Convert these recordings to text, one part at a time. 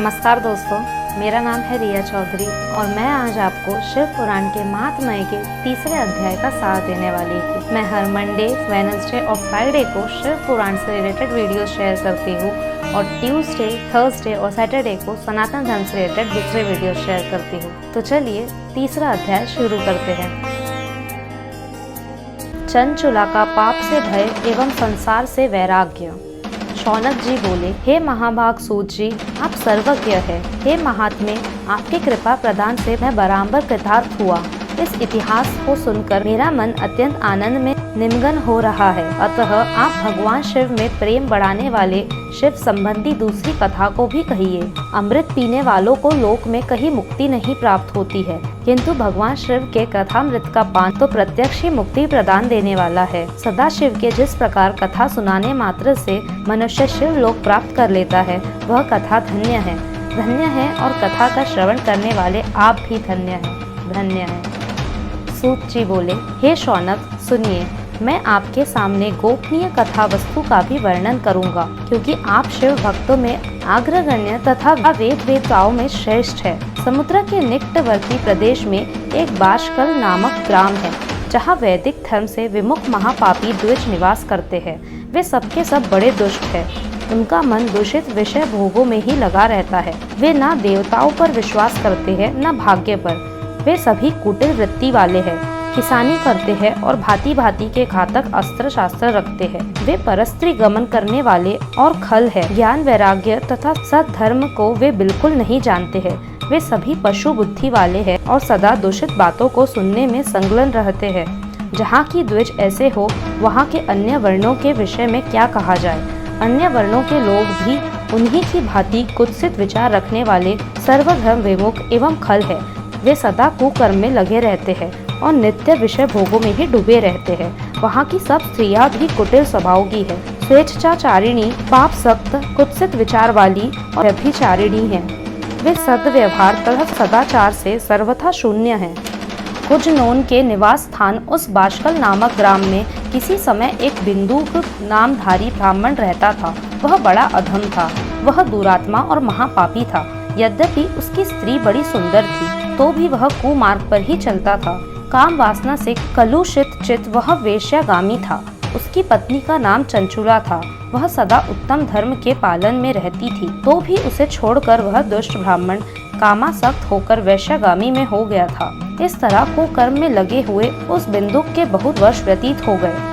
नमस्कार दोस्तों, मेरा नाम है रिया चौधरी और मैं आज आपको शिव पुराण के महात्म्य के तीसरे अध्याय का सार देने वाली हूँ। मैं हर मंडे, वेडनेसडे और फ्राइडे को शिव पुराण से रिलेटेड वीडियो शेयर करती हूँ और ट्यूसडे, थर्सडे और सैटरडे को सनातन धर्म से रिलेटेड दूसरे वीडियो शेयर करती हूँ। तो चलिए तीसरा अध्याय शुरू करते हैं। चंचुला का पाप से भय एवं संसार से वैराग्य। शौनक जी बोले, हे महाभाग सूत जी, आप सर्वज्ञ है। हे महात्मे, आपकी कृपा प्रदान से मैं बराबर कृतार्थ हुआ। इस इतिहास को सुनकर मेरा मन अत्यंत आनंद में निमग्न हो रहा है। अतः आप भगवान शिव में प्रेम बढ़ाने वाले शिव संबंधी दूसरी कथा को भी कहिए। अमृत पीने वालों को लोक में कहीं मुक्ति नहीं प्राप्त होती है, किंतु भगवान शिव के कथामृत का पान तो प्रत्यक्ष ही मुक्ति प्रदान देने वाला है। सदा शिव के जिस प्रकार कथा सुनाने मात्र से मनुष्य शिव लोक प्राप्त कर लेता है, वह कथा धन्य है। धन्य है और कथा का श्रवण करने वाले आप भी धन्य हैं, धन्य हैं। सूत जी बोले, हे शौनक सुनिए, मैं आपके सामने गोपनीय कथा वस्तु का भी वर्णन करूंगा, क्योंकि आप शिव भक्तों में अग्रगण्य तथा वेद वेताओं में श्रेष्ठ है। समुद्र के निकटवर्ती प्रदेश में एक बाशकल नामक ग्राम है, जहाँ वैदिक धर्म से विमुख महापापी द्विज निवास करते हैं। वे सबके सब बड़े दुष्ट है। उनका मन दूषित विषय भोगों में ही लगा रहता है। वे ना देवताओं पर विश्वास करते हैं, न भाग्य पर। वे सभी कुटिल वृत्ति वाले हैं, किसानी करते हैं और भांति भांति के घातक अस्त्र शास्त्र रखते हैं। वे परस्त्री गमन करने वाले और खल है। ज्ञान वैराग्य तथा सद्धर्म को वे बिल्कुल नहीं जानते हैं। वे सभी पशु बुद्धि वाले हैं और सदा दूषित बातों को सुनने में संलग्न रहते हैं। जहाँ की द्विज ऐसे हो, वहाँ के अन्य वर्णों के विषय में क्या कहा जाए। अन्य वर्णों के लोग भी उन्हीं की भांति कुत्सित विचार रखने वाले सर्वधर्म विमुख एवं खल है। वे सदा कुकर्म में लगे रहते हैं और नित्य विषय भोगों में ही डूबे रहते हैं। वहाँ की सब स्त्रियां भी कुटिल स्वभाव की है, स्वेच्छाचारिणी, पाप सक्त, कुत्सित विचार वाली और व्यभिचारिणी हैं। वे सद्व्यवहार तथा सदाचार से सर्वथा शून्य हैं। कुजनोन के निवास स्थान उस बाशकल नामक ग्राम में किसी समय एक बिंदुक नामधारी ब्राह्मण रहता था। वह बड़ा अधम था। वह दुरात्मा और महापापी था। यद्यपि उसकी स्त्री बड़ी सुंदर थी, तो भी वह कुमार्ग पर ही चलता था। काम वासना से कलुषित चित वह वेश्यागामी था। उसकी पत्नी का नाम चंचुला था। वह सदा उत्तम धर्म के पालन में रहती थी, तो भी उसे छोड़कर वह दुष्ट ब्राह्मण कामासक्त होकर वैश्यागामी में हो गया था। इस तरह कुकर्म में लगे हुए उस बिंदुक के बहुत वर्ष व्यतीत हो गए।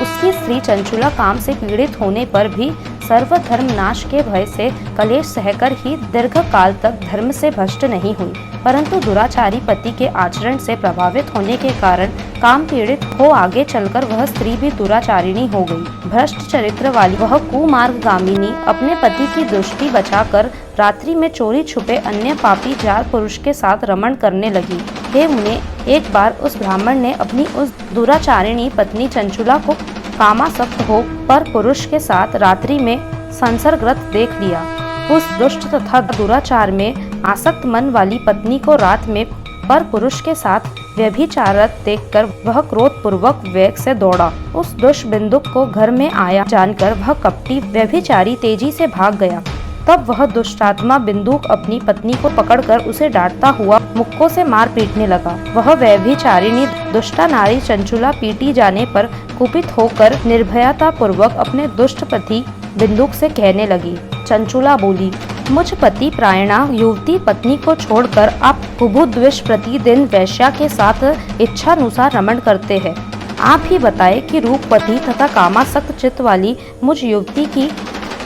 उसकी स्त्री चंचुला काम से पीड़ित होने पर भी सर्वधर्म नाश के भय से कलेश सहकर ही दीर्घ काल तक धर्म से भ्रष्ट नहीं हुई, परंतु दुराचारी पति के आचरण से प्रभावित होने के कारण काम पीड़ित हो आगे चलकर वह स्त्री भी दुराचारिणी हो गई। भ्रष्ट चरित्र वाली वह कुमार्गामिनी अपने पति की दृष्टि बचाकर रात्रि में चोरी छुपे अन्य पापी जार पुरुष के साथ रमण करने लगी। हे मुने, एक बार उस ब्राह्मण ने अपनी उस दुराचारिणी पत्नी चंचुला को कामासक्त हो पर पुरुष के साथ रात्रि में संसर्गरत देख लिया। उस दुष्ट तथा दुराचार में आसक्त मन वाली पत्नी को रात में पर पुरुष के साथ व्यभिचारत देखकर वह क्रोध पूर्वक वेग से दौड़ा। उस दुष्ट बिंदुक को घर में आया जानकर वह कपटी व्यभिचारी तेजी से भाग गया। तब वह दुष्टात्मा बिंदुक अपनी पत्नी को पकड़कर उसे डांटता हुआ मुक्कों से मार पीटने लगा। वह व्यभिचारिणी दुष्टा नारी चंचुला पीटी जाने पर कुपित होकर निर्भयता पूर्वक अपने दुष्ट पति बिंदुक से कहने लगी। चंचुला बोली, मुझ पति प्रायणा युवती पत्नी को छोड़कर आप कुबुद्विष प्रतिदिन वैश्या के साथ इच्छानुसार रमण करते हैं। आप ही बताए कि रूपवती तथा कामासक्त चित्त वाली मुझ युवती की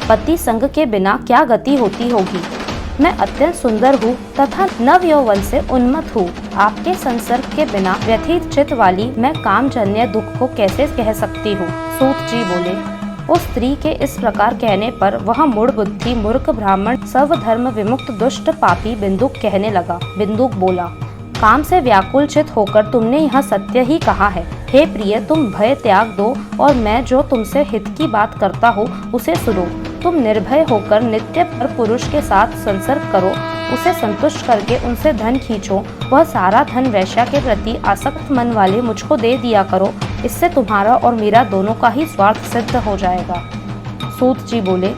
पति संग के बिना क्या गति होती होगी। मैं अत्यंत सुंदर हूँ तथा नव यौवन से उन्मत्त हूँ। आपके संसर्ग के बिना व्यथित चित्त वाली मैं कामजन्य दुख को कैसे कह सकती हूँ। सूत जी बोले, उस स्त्री के इस प्रकार कहने पर वह मूढ़ बुद्धि मूर्ख ब्राह्मण सर्वधर्म विमुक्त दुष्ट पापी बिंदुक कहने लगा। बिंदुक बोला, काम से व्याकुल चित होकर तुमने यह सत्य ही कहा है। हे प्रिय, तुम भय त्याग दो और मैं जो तुमसे हित की बात करता हूँ उसे सुनो। तुम निर्भय होकर नित्य पर पुरुष के साथ संसर्ग करो, उसे संतुष्ट करके उनसे धन खींचो। वह सारा धन वैश्या के प्रति आसक्त मन वाले मुझको दे दिया करो। इससे तुम्हारा और मेरा दोनों का ही स्वार्थ सिद्ध हो जाएगा। सूत जी बोले,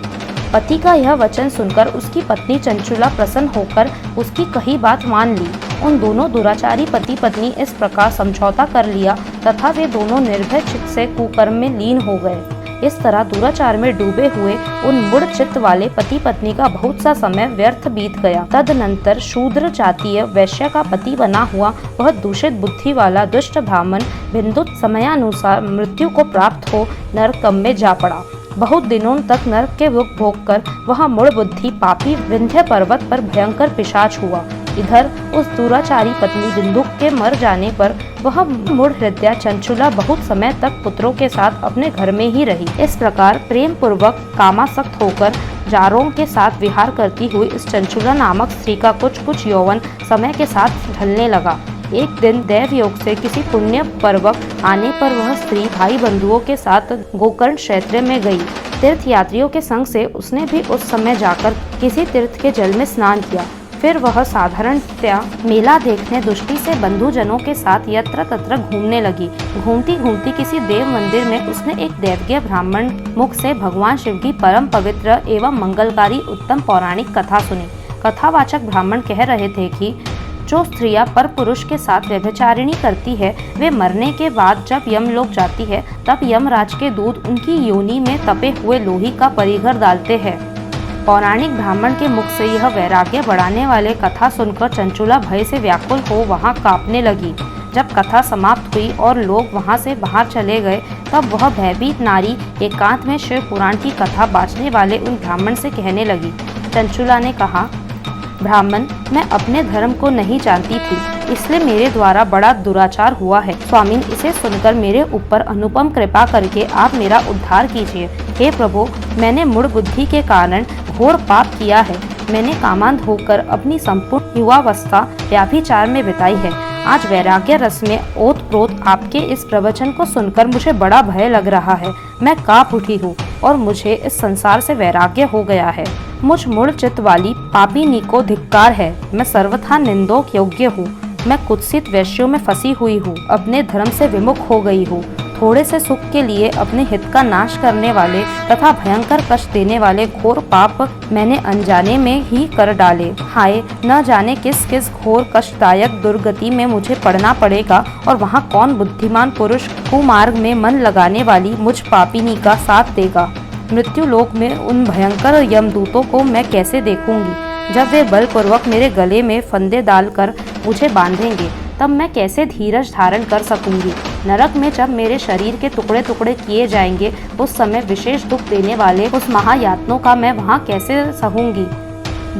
पति का यह वचन सुनकर उसकी पत्नी चंचुला प्रसन्न होकर उसकी कही बात मान ली। उन दोनों दुराचारी पति पत्नी इस प्रकार समझौता कर लिया तथा वे दोनों निर्भय चित्त से कुकर्म में लीन हो गए। इस तरह दुराचार में डूबे हुए उन मूढ़ चित्त वाले पति पत्नी का बहुत सा समय व्यर्थ बीत गया। तदनंतर शूद्र जातीय वैश्य का पति बना हुआ वह दूषित बुद्धि वाला दुष्ट ब्राह्मण बिंदु समयानुसार मृत्यु को प्राप्त हो नरकम में जा पड़ा। बहुत दिनों तक नरक के दुख भोग कर वह मूढ़ बुद्धि पापी विंध्य पर्वत पर भयंकर पिशाच हुआ। इधर उस दुराचारी पत्नी बिंदु के मर जाने पर वह मूढ़ हृदया चंचुला बहुत समय तक पुत्रों के साथ अपने घर में ही रही। इस प्रकार प्रेम पूर्वक कामासक्त होकर जारों के साथ विहार करती हुई इस चंचुला नामक स्त्री का कुछ यौवन समय के साथ ढलने लगा। एक दिन दैव योग से किसी पुण्य पर्वक आने पर वह स्त्री भाई बंधुओं के साथ गोकर्ण क्षेत्र में गई। तीर्थ यात्रियों के संग से उसने भी उस समय जाकर किसी तीर्थ के जल में स्नान किया। फिर वह साधारणतया मेला देखने दृष्टि से बंधुजनों के साथ यत्र तत्र घूमने लगी। घूमती घूमती किसी देव मंदिर में उसने एक दैवज्ञ ब्राह्मण मुख से भगवान शिव की परम पवित्र एवं मंगलकारी उत्तम पौराणिक कथा सुनी। कथावाचक ब्राह्मण कह रहे थे कि जो स्त्रियां पर पुरुष के साथ व्यभिचारिणी करती है वे मरने के बाद जब यमलोक जाती है तब यमराज के दूत उनकी योनि में तपे हुए लोही का परिघर डालते हैं। पौराणिक ब्राह्मण के मुख से यह वैराग्य बढ़ाने वाले कथा सुनकर चंचुला भय से व्याकुल हो वहां कांपने लगी। जब कथा समाप्त हुई और लोग वहां से बाहर चले गए तब वह भयभीत नारी एकांत में शिव पुराण की कथा बाँचने वाले उन ब्राह्मण से कहने लगी। चंचुला ने कहा, ब्राह्मण, मैं अपने धर्म को नहीं जानती थी, इसलिए मेरे द्वारा बड़ा दुराचार हुआ है। स्वामी, इसे सुनकर मेरे ऊपर अनुपम कृपा करके आप मेरा उद्धार कीजिए। हे प्रभु, मैंने मूढ़ बुद्धि के कारण घोर पाप किया है। मैंने कामांध होकर अपनी संपूर्ण युवावस्था व्याभिचार में बिताई है। आज वैराग्य रस में ओतप्रोत आपके इस प्रवचन को सुनकर मुझे बड़ा भय लग रहा है। मैं कांप उठी हूँ और मुझे इस संसार से वैराग्य हो गया है। मुझ मूढ़ चित्त वाली पापिनी को धिक्कार है। मैं सर्वथा निंदोक योग्य हूँ। मैं कुत्सित वैश्यों में फंसी हुई हूँ, अपने धर्म से विमुख हो गई हूँ। थोड़े से सुख के लिए अपने हित का नाश करने वाले तथा भयंकर कष्ट देने वाले घोर पाप मैंने अनजाने में ही कर डाले। हाय, न जाने किस किस घोर कष्टदायक दुर्गति में मुझे पड़ना पड़ेगा और वहाँ कौन बुद्धिमान पुरुष कुमार्ग में मन लगाने वाली मुझ पापिनी का साथ देगा। मृत्यु लोक में उन भयंकर यमदूतों को मैं कैसे देखूंगी। जब वे बलपूर्वक मेरे गले में फंदे डालकर मुझे बांधेंगे तब मैं कैसे धीरज धारण कर सकूंगी। नरक में जब मेरे शरीर के टुकड़े टुकड़े किए जाएंगे उस समय विशेष दुख देने वाले उस महायातनों का मैं वहाँ कैसे सहूंगी।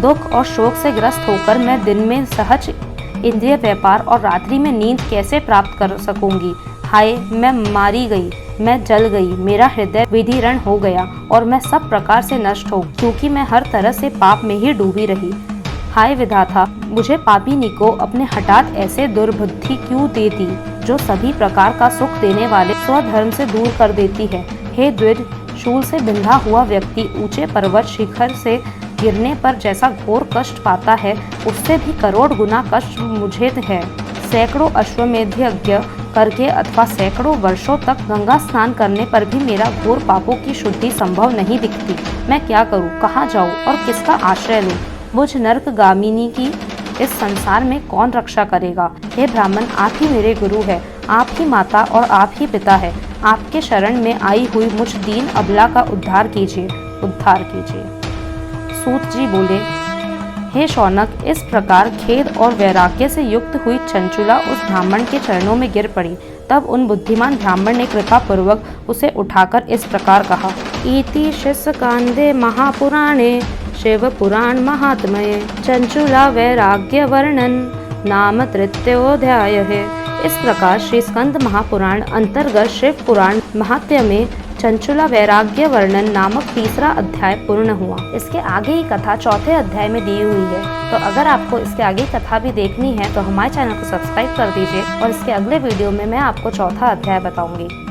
दुख और शोक से ग्रस्त होकर मैं दिन में सहज इंद्रिय व्यापार और रात्रि में नींद कैसे प्राप्त कर सकूंगी। हाय, मैं मारी गई, मैं जल गई, मेरा हृदय विदीर्ण हो गया और मैं सब प्रकार से नष्ट हो, क्योंकि मैं हर तरह से पाप में ही डूबी रही। हाय विधाता, मुझे पापिनी को अपने हठात ऐसे दुर्बुद्धि क्यों दे दी जो सभी प्रकार का सुख देने वाले स्वधर्म से दूर कर देती है। हे द्विज, शूल से बिंधा हुआ व्यक्ति ऊंचे पर्वत शिखर से गिरने पर जैसा घोर कष्ट पाता है उससे भी करोड़ गुना कष्ट मुझे है। सैकड़ों अश्वमेध यज्ञ करके अथवा सैकड़ों वर्षों तक गंगा स्नान करने पर भी मेरा घोर पापों की शुद्धि संभव नहीं दिखती। मैं क्या करूं, कहाँ जाऊं और किसका आश्रय लूं। मुझ नरकगामिनी की इस संसार में कौन रक्षा करेगा। हे ब्राह्मण, आप ही मेरे गुरु है, आप ही माता और आप ही पिता है। आपके शरण में आई हुई मुझ दीन अबला का उद्धार कीजिए, उद्धार कीजिए। सूत जी बोले, हे शौनक, इस प्रकार खेद और वैराग्य से युक्त हुई चंचुला उस ब्राह्मण के चरणों में गिर पड़ी। तब उन बुद्धिमान ब्राह्मण ने कृपा पूर्वक उसे उठाकर इस प्रकार कहा। इति शिष्यकांदे महापुराणे शिव पुराण महात्म्ये चंचुला वैराग्य वर्णन नाम तृतीयोऽध्याय है। इस प्रकार श्री स्कंद महापुराण अंतर्गत शिव पुराण महात्म्य में चंचुला वैराग्य वर्णन नामक तीसरा अध्याय पूर्ण हुआ। इसके आगे की कथा चौथे अध्याय में दी हुई है। तो अगर आपको इसके आगे कथा भी देखनी है तो हमारे चैनल को सब्सक्राइब कर दीजिए और इसके अगले वीडियो में मैं आपको चौथा अध्याय बताऊंगी।